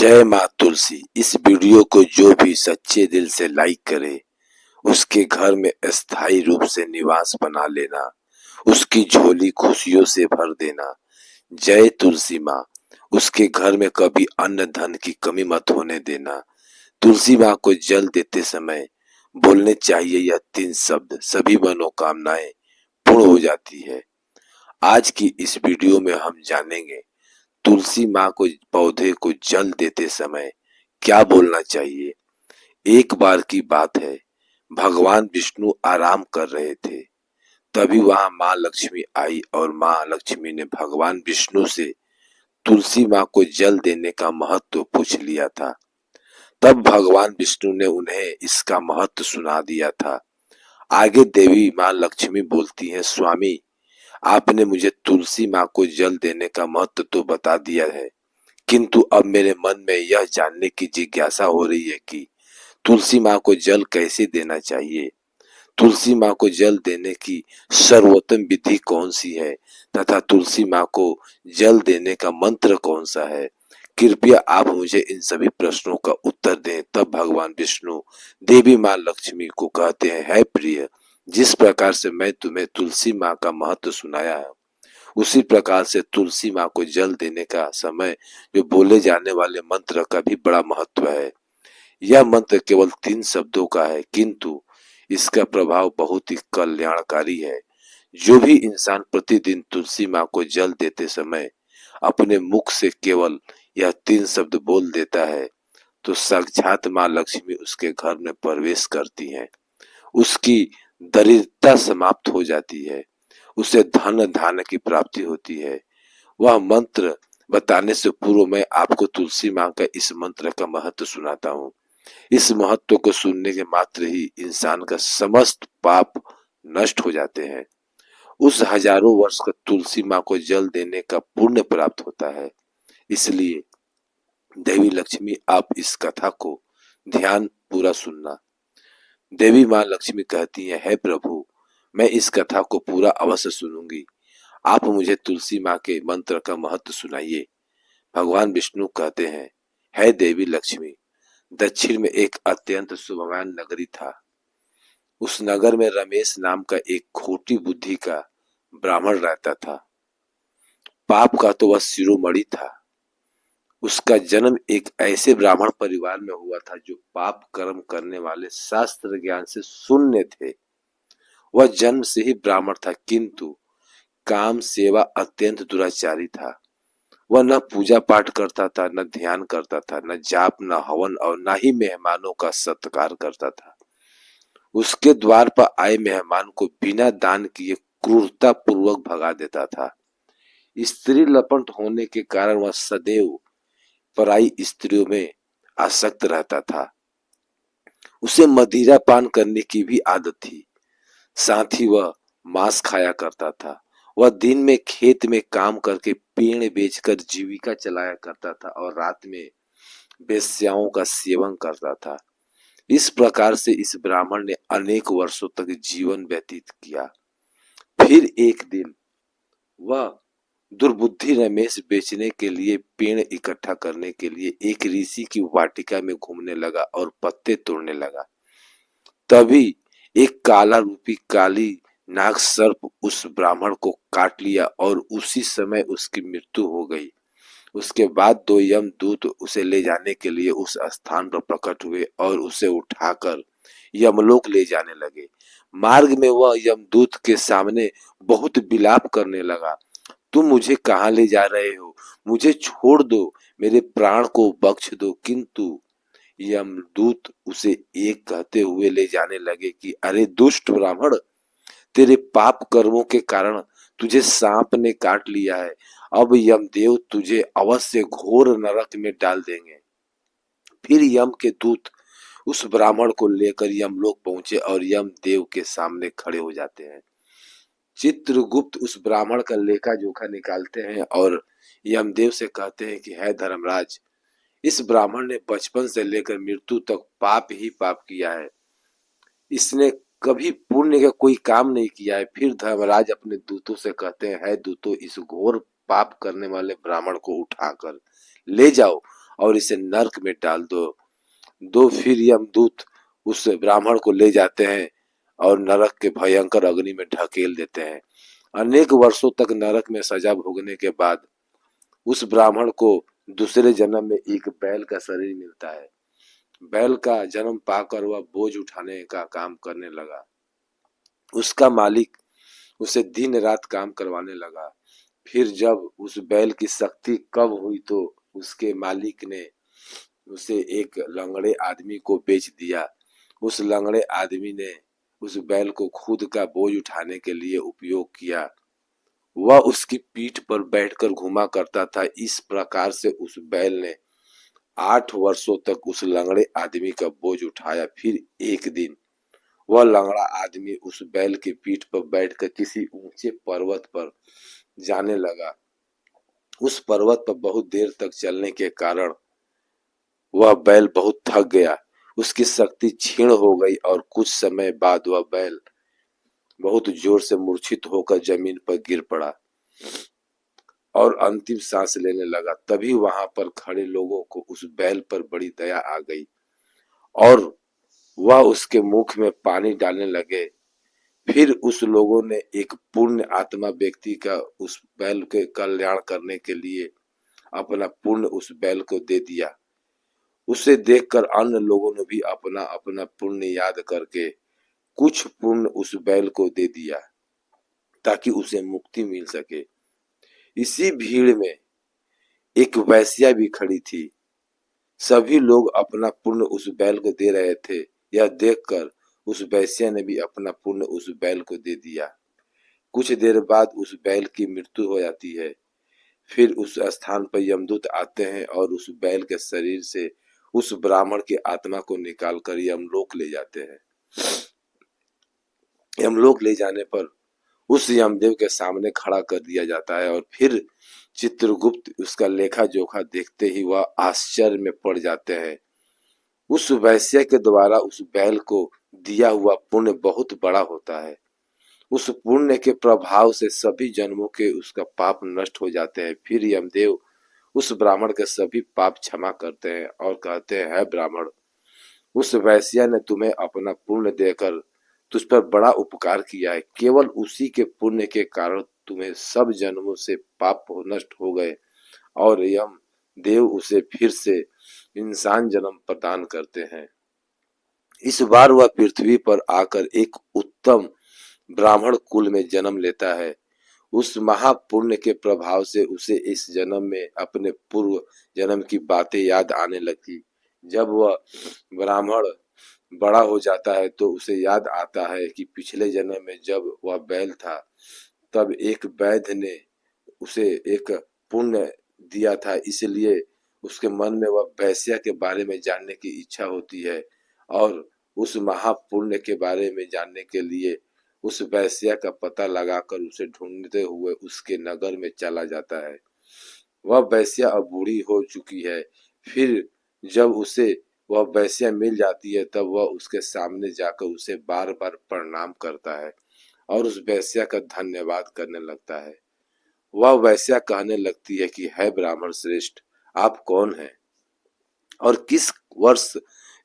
जय माँ तुलसी। इस वीडियो को जो भी सच्चे दिल से लाइक करे उसके घर में अस्थायी रूप से निवास बना लेना, उसकी झोली खुशियों से भर देना। जय तुलसी माँ। उसके घर में कभी अन्न धन की कमी मत होने देना। तुलसी माँ को जल देते समय बोलने चाहिए यह 3 शब्द, सभी मनोकामनाएं पूर्ण हो जाती है। आज की इस वीडियो में हम जानेंगे तुलसी माँ को पौधे को जल देते समय क्या बोलना चाहिए। एक बार की बात है, भगवान विष्णु आराम कर रहे थे। तभी वहां माँ लक्ष्मी आई और माँ लक्ष्मी ने भगवान विष्णु से तुलसी माँ को जल देने का महत्व पूछ लिया था। तब भगवान विष्णु ने उन्हें इसका महत्व सुना दिया था। आगे देवी माँ लक्ष्मी बोलती हैं, स्वामी आपने मुझे तुलसी माँ को जल देने का महत्व तो बता दिया है, किंतु अब मेरे मन में यह जानने की जिज्ञासा हो रही है कि तुलसी माँ को जल कैसे देना चाहिए। तुलसी माँ को जल देने की सर्वोत्तम विधि कौन सी है तथा तुलसी माँ को जल देने का मंत्र कौन सा है। कृपया आप मुझे इन सभी प्रश्नों का उत्तर दें। तब भगवान विष्णु देवी माँ लक्ष्मी को कहते हैं, है प्रिय, जिस प्रकार से मैं तुम्हें तुलसी माँ का महत्व सुनाया है उसी प्रकार से तुलसी माँ को जल देने का समय जो बोले जाने वाले मंत्र का भी बड़ा महत्व है। यह मंत्र केवल 3 शब्दों का है, किंतु इसका प्रभाव बहुत ही कल्याणकारी है। जो भी इंसान प्रतिदिन तुलसी माँ को जल देते समय अपने मुख से केवल यह 3 शब्द बोल देता है तो साक्षात माँ लक्ष्मी उसके घर में प्रवेश करती हैं। उसकी दरिद्रता समाप्त हो जाती है, उसे धन धान्य की प्राप्ति होती है। वह मंत्र बताने से पूर्व मैं आपको तुलसी माँ का इस मंत्र का महत्व सुनाता हूँ। इस महत्व को सुनने के मात्र ही इंसान का समस्त पाप नष्ट हो जाते हैं। उस हजारों वर्ष का तुलसी माँ को जल देने का पुण्य प्राप्त होता है। इसलिए देवी लक्ष्मी आप इस कथा को ध्यान पूरा सुनना। देवी माँ लक्ष्मी कहती है, हे प्रभु, मैं इस कथा को पूरा अवश्य सुनूंगी। आप मुझे तुलसी माँ के मंत्र का महत्व सुनाइए। भगवान विष्णु कहते हैं, हे देवी लक्ष्मी, दक्षिण में एक अत्यंत शुभवान नगरी था। उस नगर में रमेश नाम का एक खोटी बुद्धि का ब्राह्मण रहता था। पाप का तो वह शिरोमणि था। उसका जन्म एक ऐसे ब्राह्मण परिवार में हुआ था जो पाप कर्म करने वाले शास्त्र ज्ञान से शून्य थे। वह जन्म से ही ब्राह्मण था, किंतु काम सेवा अत्यंत दुराचारी था। वह न पूजा पाठ करता था, न ध्यान करता था, न जाप, न हवन और न ही मेहमानों का सत्कार करता था। उसके द्वार पर आए मेहमान को बिना दान किए क्रूरता पूर्वक भगा देता था। स्त्री लपट होने के कारण वह सदैव पराई स्त्रियों में आसक्त रहता था। उसे मदिरा पान करने की भी आदत थी। साथ ही वह मांस खाया करता था। वह दिन में खेत में काम करके पेड़ बेचकर जीविका चलाया करता था और रात में वेश्याओं का सेवन करता था। इस प्रकार से इस ब्राह्मण ने अनेक वर्षों तक जीवन व्यतीत किया। फिर एक दिन वह दुर्बुद्धि रमेश बेचने के लिए पेड़ इकट्ठा करने के लिए एक ऋषि की वाटिका में घूमने लगा और पत्ते तोड़ने लगा। तभी एक काला रूपी काली नाग सर्प उस ब्राह्मण को काट लिया और उसी समय उसकी मृत्यु हो गई। उसके बाद 2 यमदूत उसे ले जाने के लिए उस स्थान पर प्रकट हुए और उसे उठाकर यमलोक ले जाने लगे। मार्ग में वह यमदूत के सामने बहुत विलाप करने लगा, तुम मुझे कहाँ ले जा रहे हो? मुझे छोड़ दो, मेरे प्राण को बख्श दो। किंतु यमदूत उसे एक कहते हुए ले जाने लगे कि अरे दुष्ट ब्राह्मण, तेरे पाप कर्मों के कारण तुझे सांप ने काट लिया है। अब यमदेव तुझे अवश्य घोर नरक में डाल देंगे। फिर यम के दूत उस ब्राह्मण को लेकर यमलोक पहुंचे और यमदेव के सामने खड़े हो जाते हैं। चित्रगुप्त उस ब्राह्मण का लेखा जोखा निकालते हैं और यमदेव से कहते हैं कि है धर्मराज, इस ब्राह्मण ने बचपन से लेकर मृत्यु तक पाप ही पाप किया है। इसने कभी पुण्य का कोई काम नहीं किया है। फिर धर्मराज अपने दूतों से कहते हैं, है दूतों, इस घोर पाप करने वाले ब्राह्मण को उठाकर ले जाओ और इसे नरक में डाल दो। फिर यमदूत उस ब्राह्मण को ले जाते हैं और नरक के भयंकर अग्नि में ढकेल देते हैं। अनेक वर्षों तक नरक में सजा भोगने के बाद उस ब्राह्मण को दूसरे जन्म में एक बैल का शरीर मिलता है। बैल का जन्म पाकर वह बोझ उठाने का काम करने लगा। उसका मालिक उसे दिन रात काम करवाने लगा। फिर जब उस बैल की शक्ति कम हुई तो उसके मालिक ने उसे एक लंगड़े आदमी को बेच दिया। उस लंगड़े आदमी ने उस बैल को खुद का बोझ उठाने के लिए उपयोग किया। वह उसकी पीठ पर बैठकर घुमा करता था। इस प्रकार से उस बैल ने 8 वर्षों तक उस लंगड़े आदमी का बोझ उठाया। फिर एक दिन वह लंगड़ा आदमी उस बैल की पीठ पर बैठकर किसी ऊंचे पर्वत पर जाने लगा। उस पर्वत पर बहुत देर तक चलने के कारण वह बैल बहुत थक गया। उसकी शक्ति क्षीण हो गई और कुछ समय बाद वह बैल बहुत जोर से मूर्छित होकर जमीन पर गिर पड़ा और अंतिम सांस लेने लगा। तभी वहां पर खड़े लोगों को उस बैल पर बड़ी दया आ गई और वह उसके मुख में पानी डालने लगे। फिर उस लोगों ने एक पुण्य आत्मा व्यक्ति का उस बैल के कल्याण करने के लिए अपना पुण्य उस बैल को दे दिया। उसे देखकर अन्य लोगों ने भी अपना अपना पुण्य याद करके कुछ पुण्य उस बैल को दे दिया ताकि उसे मुक्ति मिल सके। इसी भीड़ में एक वेश्या भी खड़ी थी। सभी लोग अपना पुण्य उस बैल को दे रहे थे। यह देखकर उस वेश्या ने भी अपना पुण्य उस बैल को दे दिया। कुछ देर बाद उस बैल की मृत्यु हो जाती है। फिर उस स्थान पर यमदूत आते हैं और उस बैल के शरीर से उस ब्राह्मण की आत्मा को निकालकर यमलोक ले जाते हैं। यमलोक ले जाने पर उस यमदेव के सामने खड़ा कर दिया जाता है और फिर चित्रगुप्त उसका लेखा जोखा देखते ही वह आश्चर्य में पड़ जाते हैं। उस वैश्य के द्वारा उस बैल को दिया हुआ पुण्य बहुत बड़ा होता है। उस पुण्य के प्रभाव से सभी जन्मों के उसका पाप नष्ट हो जाते हैं। फिर यमदेव उस ब्राह्मण के सभी पाप क्षमा करते हैं और कहते हैं, है ब्राह्मण, उस वैश्य ने तुम्हें अपना पुण्य देकर तुझ पर बड़ा उपकार किया है। केवल उसी के पुण्य के कारण तुम्हें सब जन्मों से पाप नष्ट हो गए और यम देव उसे फिर से इंसान जन्म प्रदान करते हैं। इस बार वह पृथ्वी पर आकर एक उत्तम ब्राह्मण कुल में जन्म लेता है। उस महापुण्य के प्रभाव से उसे इस जन्म में अपने पूर्व जन्म की बातें याद आने लगती। जब वह ब्राह्मण बड़ा हो जाता है तो उसे याद आता है कि पिछले जन्म में जब वह बैल था तब एक वैद्य ने उसे एक पुण्य दिया था। इसलिए उसके मन में वह वैश्या के बारे में जानने की इच्छा होती है और उस महापुण्य के बारे में जानने के लिए उस वैश्या का पता लगाकर उसे ढूंढते हुए उसके नगर में चला जाता है। वह वैश्या अब बूढ़ी हो चुकी है। फिर जब उसे वह वैश्या मिल जाती है तब वह उसके सामने जाकर उसे बार बार प्रणाम करता है और उस वैश्या का धन्यवाद करने लगता है। वह वैश्या कहने लगती है कि है ब्राह्मण श्रेष्ठ, आप कौन हैं और किस वर्ष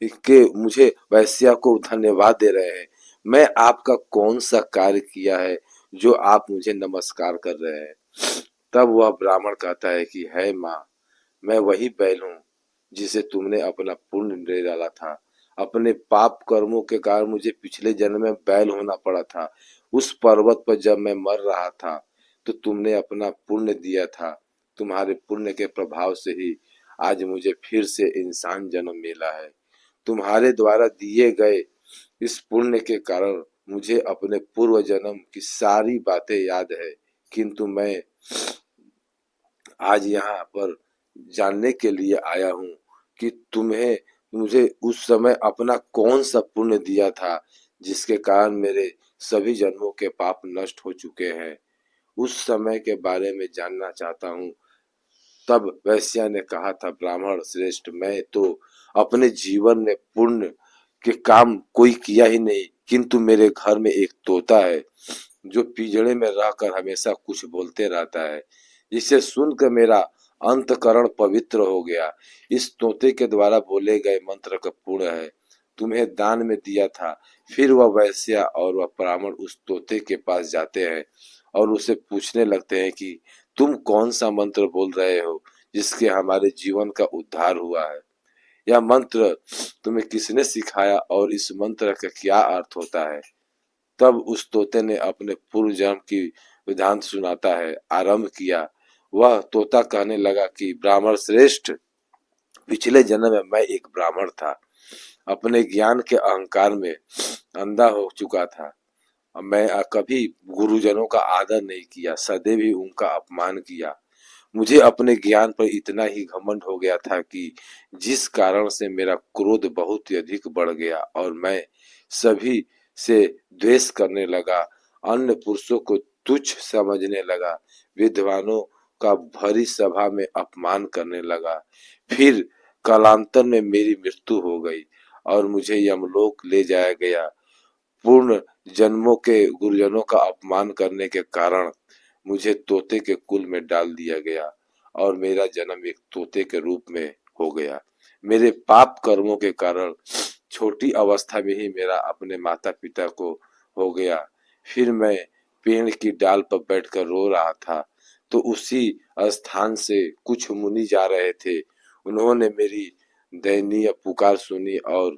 के मुझे वैश्या को धन्यवाद दे रहे हैं। मैं आपका कौन सा कार्य किया है जो आप मुझे नमस्कार कर रहे हैं। तब वह ब्राह्मण कहता है कि है माँ, मैं वही बैल हूँ जिसे तुमने अपना पुण्य दे डाला था। अपने पाप कर्मों के कारण मुझे पिछले जन्म में बैल होना पड़ा था। उस पर्वत पर जब मैं मर रहा था तो तुमने अपना पुण्य दिया था। तुम्हारे पुण्य के प्रभाव से ही आज मुझे फिर से इंसान जन्म मिला है। तुम्हारे द्वारा दिए गए इस पुण्य के कारण मुझे अपने पूर्व जन्म की सारी बातें याद है, किंतु मैं आज यहाँ पर जानने के लिए आया हूँ कि तुम्हें मुझे उस समय अपना कौन सा पुण्य दिया था जिसके कारण मेरे सभी जन्मों के पाप नष्ट हो चुके हैं। उस समय के बारे में जानना चाहता हूँ। तब वैश्या ने कहा था, ब्राह्मण श्रेष्ठ, मैं तो अपने जीवन में पुण्य के काम कोई किया ही नहीं, किंतु मेरे घर में एक तोता है जो पिंजड़े में रहकर हमेशा कुछ बोलते रहता है, जिसे सुनकर मेरा अंतकरण पवित्र हो गया। इस तोते के द्वारा बोले गए मंत्र का पूर्ण है, तुम्हें दान में दिया था। फिर वह वैश्या और वह ब्राह्मण उस तोते के पास जाते हैं और उसे पूछने लगते हैं कि तुम कौन सा मंत्र बोल रहे हो जिसके हमारे जीवन का उद्धार हुआ है। यह मंत्र तुम्हें किसने सिखाया और इस मंत्र का क्या अर्थ होता है। तब उस तोते ने अपने पूर्व जन्म की विधान सुनाता है आरंभ किया। वह तोता कहने लगा कि ब्राह्मण श्रेष्ठ, पिछले जन्म में मैं एक ब्राह्मण था। अपने ज्ञान के अहंकार में अंधा हो चुका था। मैं कभी गुरुजनों का आदर नहीं किया, सदैव ही उनका अपमान किया। मुझे अपने ज्ञान पर इतना ही घमंड हो गया था कि जिस कारण से मेरा क्रोध बहुत ही अधिक बढ़ गया और मैं सभी से द्वेष करने लगा, अन्य पुरुषों को तुच्छ समझने लगा, विद्वानों का भरी सभा में अपमान करने लगा। फिर कालांतर में मेरी मृत्यु हो गई और मुझे यमलोक ले जाया गया। पूर्ण जन्मों के गुरुजनों का अपमान करने के कारण मुझे तोते के कुल में डाल दिया गया और मेरा जन्म एक तोते के रूप में हो गया। मेरे पाप कर्मों के कारण छोटी अवस्था में ही मेरा अपने माता पिता को हो गया। फिर मैं पेड़ की डाल पर बैठकर रो रहा था तो उसी स्थान से कुछ मुनि जा रहे थे। उन्होंने मेरी दयनीय पुकार सुनी और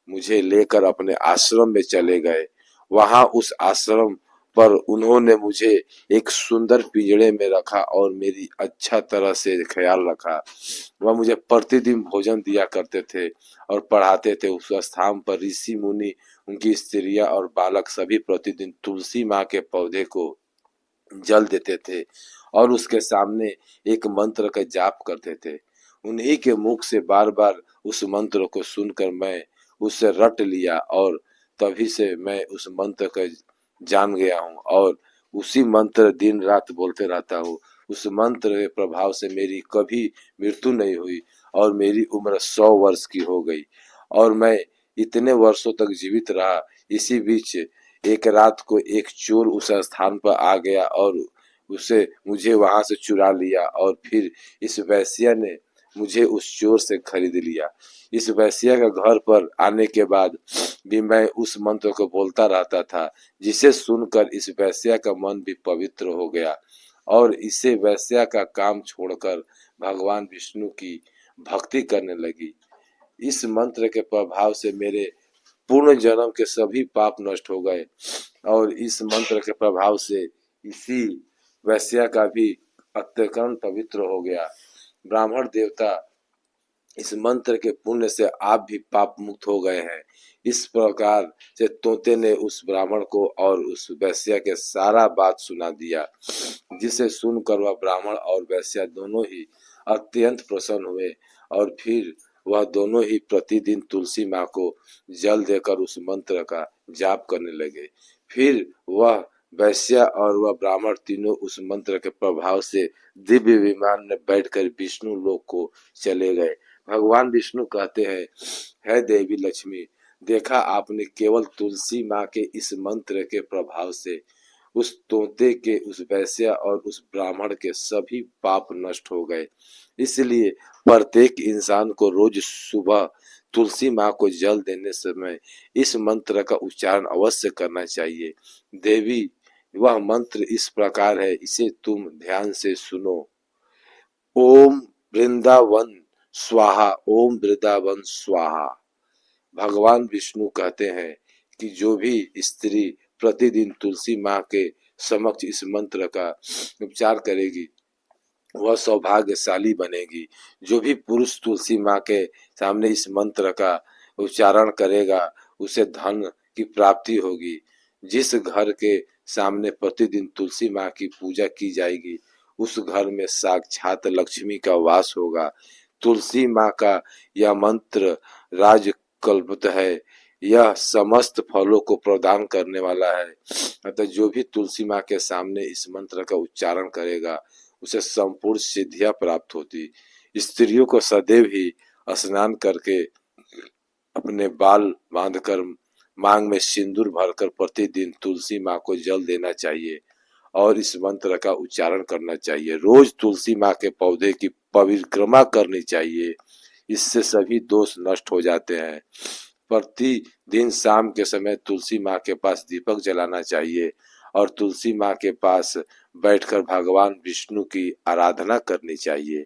मुझे लेकर अपने आश्रम में चले गए। वहां उस आश्रम पर उन्होंने मुझे एक सुंदर पिंजड़े में रखा और मेरी अच्छा तरह से ख्याल रखा। वह मुझे प्रतिदिन भोजन दिया करते थे और पढ़ाते थे। उस स्थान पर ऋषि मुनि, उनकी स्त्रियां और बालक सभी प्रतिदिन तुलसी माँ के पौधे को जल देते थे और उसके सामने एक मंत्र का जाप करते थे। उन्हीं के मुख से बार बार उस मंत्र को सुनकर मैं उससे रट लिया और तभी से मैं उस मंत्र का जान गया हूँ और उसी मंत्र दिन रात बोलते रहता हूँ। उस मंत्र के प्रभाव से मेरी कभी मृत्यु नहीं हुई और मेरी उम्र 100 वर्ष की हो गई और मैं इतने वर्षों तक जीवित रहा। इसी बीच एक रात को एक चोर उस स्थान पर आ गया और उसे मुझे वहां से चुरा लिया और फिर इस वैश्या ने मुझे उस चोर से खरीद लिया। इस वैश्या के घर पर आने के बाद भी मैं उस मंत्र को बोलता रहता था, जिसे सुनकर इस वैश्या का मन भी पवित्र हो गया और इसे वैश्या का काम छोड़कर भगवान विष्णु की भक्ति करने लगी। इस मंत्र के प्रभाव से मेरे पूर्ण जन्म के सभी पाप नष्ट हो गए और इस मंत्र के प्रभाव से इसी वैश्या का भी अंतःकरण पवित्र हो गया। ब्राह्मण देवता, इस मंत्र के पुण्य से आप भी पाप मुक्त हो गए हैं। इस प्रकार से तोते ने उस ब्राह्मण को और उस वैश्या के सारा बात सुना दिया, जिसे सुनकर वह ब्राह्मण और वैश्या दोनों ही अत्यंत प्रसन्न हुए और फिर वह दोनों ही प्रतिदिन तुलसी माँ को जल देकर उस मंत्र का जाप करने लगे। फिर वह वैश्या और वह ब्राह्मण तीनों उस मंत्र के प्रभाव से दिव्य विमान में बैठकर विष्णु लोक को चले गए। भगवान विष्णु कहते हैं, है देवी लक्ष्मी, देखा आपने, केवल तुलसी माँ के इस मंत्र के प्रभाव से उस तोते के, उस वैश्या और उस ब्राह्मण के सभी पाप नष्ट हो गए। इसलिए प्रत्येक इंसान को रोज सुबह तुलसी माँ को जल देने समय इस मंत्र का उच्चारण अवश्य करना चाहिए। देवी, वह मंत्र इस प्रकार है, इसे तुम ध्यान से सुनो। ओम वृंदावन स्वाहा, ओम वृंदावन स्वाहा। भगवान विष्णु कहते हैं कि जो भी स्त्री प्रतिदिन तुलसी माँ के समक्ष इस मंत्र का उच्चार करेगी वह सौभाग्यशाली बनेगी। जो भी पुरुष तुलसी माँ के सामने इस मंत्र का उच्चारण करेगा उसे धन की प्राप्ति होगी। जिस घर के सामने प्रतिदिन तुलसी माँ की पूजा की जाएगी उस घर में साक्षात लक्ष्मी का वास होगा। तुलसी माँ का यह मंत्र राजकल्पित है, यह समस्त फलों को प्रदान करने वाला है। अतः जो भी तुलसी माँ के सामने इस मंत्र का उच्चारण करेगा उसे संपूर्ण सिद्धियां प्राप्त होती। स्त्रियों को सदैव ही स्नान करके अपने बाल बांधकर मांग में सिंदूर भरकर प्रतिदिन तुलसी माँ को जल देना चाहिए और इस मंत्र का उच्चारण करना चाहिए। रोज तुलसी माँ के पौधे की परिक्रमा करनी चाहिए, इससे सभी दोष नष्ट हो जाते हैं। प्रतिदिन शाम के समय तुलसी माँ के पास दीपक जलाना चाहिए और तुलसी माँ के पास बैठकर भगवान विष्णु की आराधना करनी चाहिए।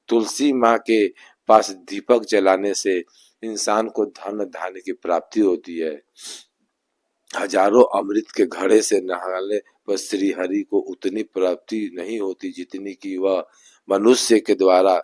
तुलसी माँ के पास दीपक जलाने से इंसान को धन धान्य की प्राप्ति होती है। हजारों अमृत के घड़े से नहाने पर श्री हरि को उतनी प्राप्ति नहीं होती जितनी कि वह मनुष्य के द्वारा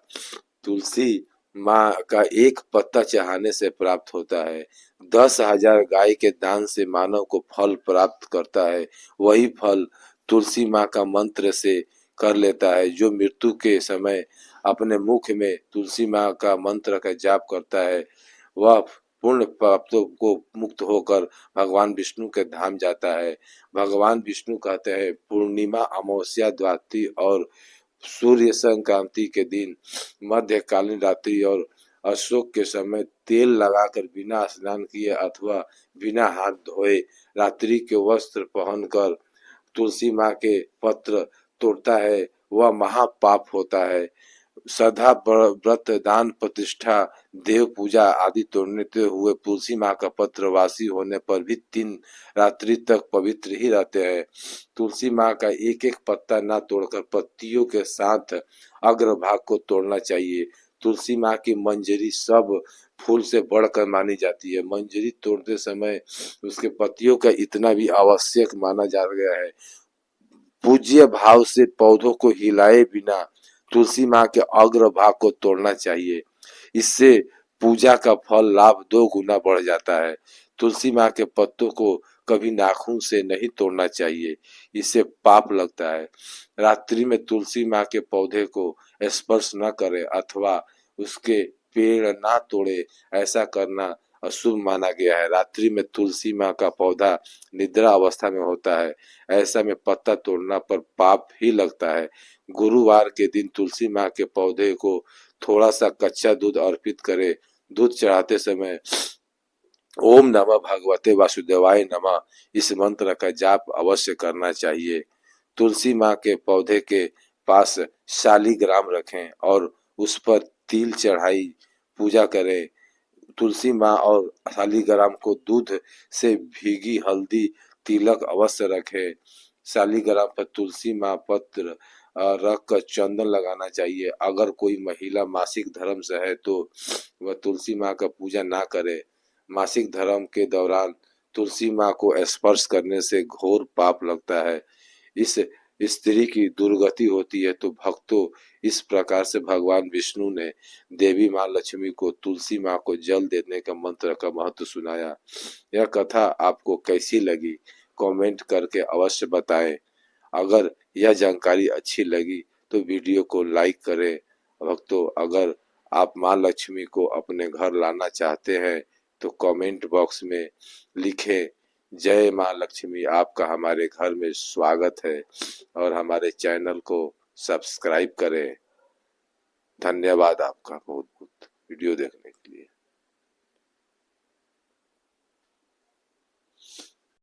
तुलसी माँ का एक पत्ता चढ़ाने से प्राप्त होता है। 10,000 गाय के दान से मानव को फल प्राप्त करता है, वही फल तुलसी माँ का मंत्र से कर लेता है। जो मृत्यु के समय अपने मुख में तुलसी माँ का मंत्र का जाप करता है, वह पूर्ण पापों को मुक्त होकर भगवान विष्णु के धाम जाता है। भगवान विष्णु कहते हैं पूर्णिमा, अमावस्या, द्वादशी और सूर्य संक्रांति के दिन, मध्यकालीन रात्रि और अशोक के समय तेल लगाकर बिना स्नान किए अथवा बिना हाथ धोए रात्रि के वस्त्र पहनकर तुलसी माँ के पत्र तोड़ता है, वह महापाप होता है। श्रद्धा, व्रत, दान, प्रतिष्ठा, देव पूजा आदि तोड़ने हुए तुलसी माँ का पत्र वासी होने पर भी 3 रात्रि तक पवित्र ही रहते हैं। तुलसी माँ का एक एक पत्ता ना तोड़कर पत्तियों के साथ अग्रभाग को तोड़ना चाहिए। तुलसी माँ की मंजरी सब फूल से बढ़कर मानी जाती है। मंजरी तोड़ते समय उसके पत्तियों का इतना भी आवश्यक माना जा गया है। पूज्य भाव से पौधों को हिलाए बिना तुलसी माँ के अग्र भाग को तोड़ना चाहिए, इससे पूजा का फल लाभ 2 गुना बढ़ जाता है। तुलसी माँ के पत्तों को कभी नाखून से नहीं तोड़ना चाहिए, इससे पाप लगता है। रात्रि में तुलसी माँ के पौधे को स्पर्श न करें अथवा उसके पेड़ ना तोड़े, ऐसा करना अशुभ माना गया है। रात्रि में तुलसी माँ का पौधा निद्रा अवस्था में होता है, ऐसा में पत्ता तोड़ना पर पाप ही लगता है। गुरुवार के दिन तुलसी माँ के पौधे को थोड़ा सा कच्चा दूध अर्पित करें। दूध चढ़ाते समय ओम नमः भगवते वासुदेवाय नमः इस मंत्र का जाप अवश्य करना चाहिए। तुलसी माँ के पौधे के पास शालिग्राम रखें और उस पर तिल चढ़ाई पूजा करें। तुलसी माँ और शालिग्राम को दूध से भीगी हल्दी तिलक अवश्य रखें। शालिग्राम पर तुलसी माँ पत्र रख कर चंदन लगाना चाहिए। अगर कोई महिला मासिक धर्म से है तो वह तुलसी माँ का पूजा ना करे। मासिक धर्म के दौरान तुलसी माँ को स्पर्श करने से घोर पाप लगता है। इस स्त्री की दुर्गति होती है तो भक्तों इस प्रकार से भगवान विष्णु ने देवी माँ लक्ष्मी को तुलसी माँ को जल देने का मंत्र का महत्व सुनाया। यह कथा आपको कैसी लगी कमेंट करके अवश्य बताएं। अगर यह जानकारी अच्छी लगी तो वीडियो को लाइक करें। भक्तों, अगर आप माँ लक्ष्मी को अपने घर लाना चाहते हैं तो कमेंट बॉक्स में लिखें जय माँ लक्ष्मी, आपका हमारे घर में स्वागत है और हमारे चैनल को सब्सक्राइब करें। धन्यवाद आपका बहुत बहुत वीडियो देखने के लिए।